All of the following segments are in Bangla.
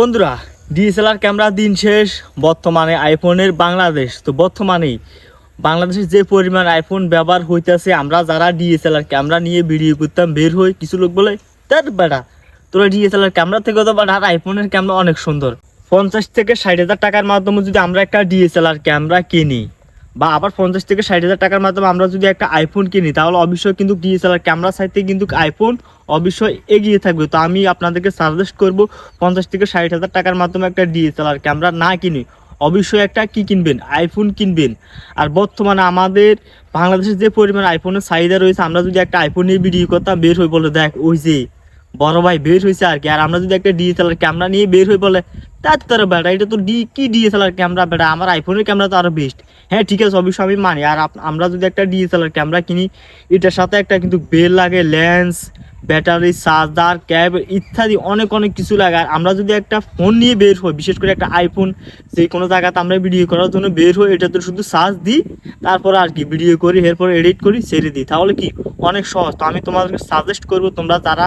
বন্ধুরা, ডিএসএলআর ক্যামেরা দিন শেষ। বর্তমানে আইফোনের বাংলাদেশ তো বর্তমানে বাংলাদেশের যে পরিমাণ আইফোন ব্যবহার হইতেছে, আমরা যারা ডিএসএলআর ক্যামেরা নিয়ে ভিডিও করতাম বের হই, কিছু লোক বলে তার বেটা তোরা ডিএসএলআর ক্যামেরা থেকে তো বাট আর আইফোনের ক্যামেরা অনেক সুন্দর। 50 থেকে 60,000 টাকার মাধ্যমে যদি আমরা একটা ডিএসএলআর ক্যামেরা কিনি বা আবার 50 থেকে 60,000 টাকার মাধ্যমে আমরা যদি একটা আইফোন কিনি, তাহলে অবশ্যই কিন্তু ডিএসএলআর ক্যামেরা সাইতে কিন্তু আইফোন অবশ্যই এগিয়ে থাকবে। তো আমি আপনাদেরকে সাজেস্ট করব 50 থেকে 60,000 টাকার মাধ্যমে একটা ডিএসএলআর ক্যামেরা না কিনে অবশ্যই একটা কি কিনবেন, আইফোন কিনবেন। আর বর্তমানে আমাদের বাংলাদেশের যে পরিমাণ আইফোনের চাহিদা রয়েছে, আমরা যদি একটা আইফোন নিয়ে ভিডিও করতাম বের হয়ে বলে দেখ ওই যে বড় ভাই বের হয়েছে আর কি। আর আমরা যদি একটা ডিএসএলআর ক্যামেরা নিয়ে বের হয়ে বলে তার তোর বেটা এটা তো কি ডিএসএলআর ক্যামেরা বেটা, আমার আইফোনের ক্যামেরা তো আরো বেস্ট। হ্যাঁ ঠিক আছে, অবশ্যই আমি মানি। আর আমরা যদি একটা ডিএসএলআর ক্যামেরা কিনি, এটার সাথে একটা কিন্তু বেল লাগে, লেন্স, ব্যাটারি, চার্জার, ক্যাব ইত্যাদি অনেক অনেক কিছু লাগে। আর আমরা যদি একটা ফোন নিয়ে বের হই, বিশেষ করে একটা আইফোন, যে কোনো জায়গাতে আমরা ভিডিও করার জন্য বের হই, এটা তো শুধু চার্জ দিই, তারপর আর কি ভিডিও করি, এরপর এডিট করি, ছেড়ে দিই, তাহলে কি অনেক সহজ। তো আমি তোমাদেরকে সাজেস্ট করবো, তোমরা যারা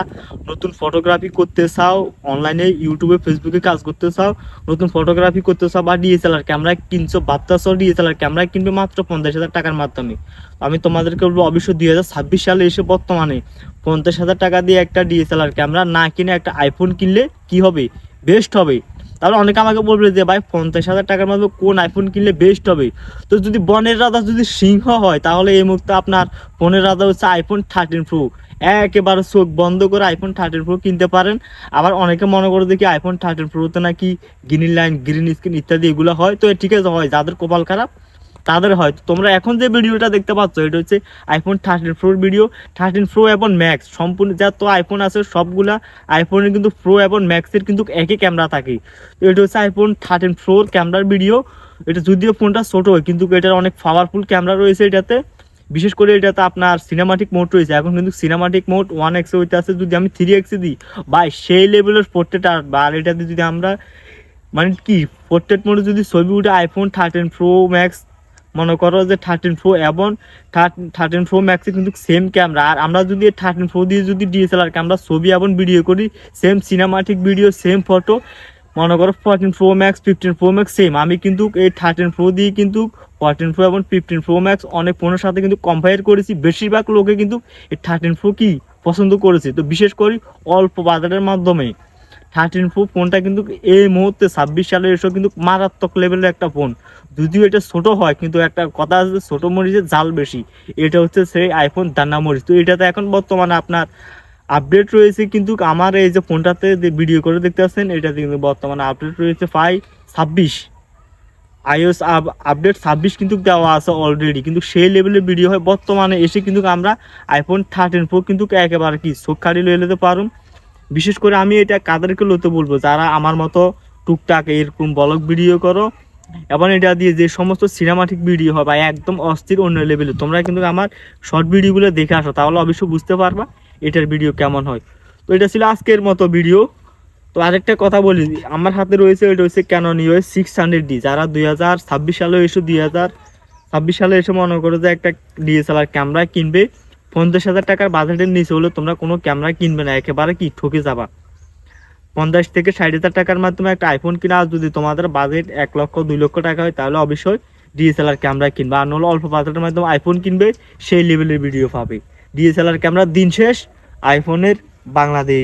নতুন ফটোগ্রাফি করতে চাও, অনলাইনে ইউটিউবে ফেসবুকে কাজ করতে চাও, নতুন ফটোগ্রাফি করতে চাও বা ডিএসএলআর ক্যামেরা কিনছো, ভাবতেছো ডিএসএলআর ক্যামেরা কিনবে মাত্র 50,000 টাকার মাধ্যমে, আমি তোমাদেরকে বলবো অবশ্যই 2026 সালে এসে বর্তমানে 50,000 টাকা দিয়ে একটা ডিএসএলআর ক্যামেরা না কিনে একটা আইফোন কিনলে কি হবে, বেস্ট হবে। তাহলে অনেকে আমাকে বলবে যে ভাই 50,000 টাকার মধ্যে কোন আইফোন কিনলে বেস্ট হবে। তো যদি বনের রাজা যদি সিংহ হয়, তাহলে এই মুহূর্তে আপনার ফোনের রাজা হচ্ছে আইফোন 13 প্রো। একেবারে চোখ বন্ধ করে আইফোন 13 প্রো কিনতে পারেন। আবার অনেকে মনে করে দেখি আইফোন 13 প্রোতে নাকি গ্রিন লাইন, গ্রিন স্ক্রিন ইত্যাদি এগুলো হয়। তো ঠিক আছে, হয় যাদের কপাল খারাপ তাদের হয়। তোমরা এখন যে ভিডিওটা দেখতে পাচ্ছ, এটা হচ্ছে আইফোন 13 প্রোর ভিডিও। 13 প্রো এবং ম্যাক্স সম্পূর্ণ যত আইফোন আছে সবগুলা আইফোনের কিন্তু প্রো এবং ম্যাক্সের কিন্তু একই ক্যামেরা থাকে। তো এটা হচ্ছে আইফোন 13 প্রোর ক্যামেরার ভিডিও। এটা যদিও ফোনটা ছোট হয়, কিন্তু এটার অনেক পাওয়ারফুল ক্যামেরা রয়েছে এটাতে। বিশেষ করে এটাতে আপনার সিনেমাটিক মোড রয়েছে। এখন কিন্তু সিনেমাটিক মোড 1x হইতে আছে, যদি আমি 3x দিই ভাই সেই লেভেলের পোর্ট্রেট। আর এটাতে যদি আমরা মানে কি পোর্ট্রেট মোডে যদি ছবি উঠে, আইফোন 13 প্রো ম্যাক্স মনে করো যে 13 প্রো এবং 13 প্রো ম্যাক্সে কিন্তু সেম ক্যামেরা। আর আমরা যদি 13 প্রো দিয়ে যদি ডিএসএলআর ক্যামেরা ছবি এবং ভিডিও করি, same cinematic video, same photo, মনে করো 14 pro max, 15 pro max same. আমি কিন্তু এই 13 প্রো দিয়ে কিন্তু 14 প্রো এবং 15 প্রো ম্যাক্স অনেক ফোনের সাথে কিন্তু কম্পেয়ার করেছি। বেশিরভাগ লোকে কিন্তু এই 13 প্রো কি পছন্দ করেছে। তো বিশেষ করে অল্প বাজারের মাধ্যমে 13 প্রো ফোনটা কিন্তু এই মুহূর্তে 26 সালে এসেও কিন্তু মারাত্মক লেভেলের একটা ফোন। যদিও এটা ছোট হয়, কিন্তু একটা কথা আছে ছোট মরিচের জাল বেশি, এটা হচ্ছে সেই আইফোন দানা মরিচ। তো এটাতে এখন বর্তমানে আপনার আপডেট রয়েছে, কিন্তু আমার এই যে ফোনটাতে যে ভিডিও করে দেখতে পাচ্ছেন, এটাতে কিন্তু বর্তমানে আপডেট রয়েছে 26 iOS আপডেট 26 কিন্তু দেওয়া আছে অলরেডি। কিন্তু সেই লেভেলের ভিডিও হয় বর্তমানে এসে কিন্তু আমরা আইফোন 13 প্রো কিন্তু একেবারে কি চোখ কাড়ি লয়ে যেতে পারুন। বিশেষ করে আমি এটা কাদেরকে লইতে বলবো, যারা আমার মতো টুকটাক এরকম ব্লগ ভিডিও করো এবং এটা দিয়ে যে সমস্ত সিনেমাটিক ভিডিও হয় বা একদম অস্থির অন্য লেভেলে, তোমরা কিন্তু আমার শর্ট ভিডিওগুলো দেখে আসো, তাহলে অবশ্যই বুঝতে পারবা এটার ভিডিও কেমন হয়। তো এটা ছিল আজকের মতো ভিডিও। তো আরেকটা কথা বলি, আমার হাতে রয়েছে এটা হচ্ছে ক্যানন EOS 600D। যারা 2026 সালে এসে 2026 সালে এসে মনে করো যে একটা ডিএসএলআর ক্যামেরা কিনবে, 50,000 টাকার বাজেটের নিচে হলে তোমরা কোনো ক্যামেরা কিনবে না, একেবারে কি ঠকে যাবা। 50 থেকে 60,000 টাকার মাধ্যমে একটা আইফোন কিনা, আর যদি তোমাদের বাজেট 1 লক্ষ 2 লক্ষ টাকা হয়, তাহলে অবশ্যই ডিএসএলআর ক্যামেরা কিনবে। আর নাহলে অল্প বাজেটের মাধ্যমে আইফোন কিনবে, সেই লেভেলের ভিডিও পাবে। ডিএসএলআর ক্যামেরার দিন শেষ, আইফোনের বাংলাদেশ।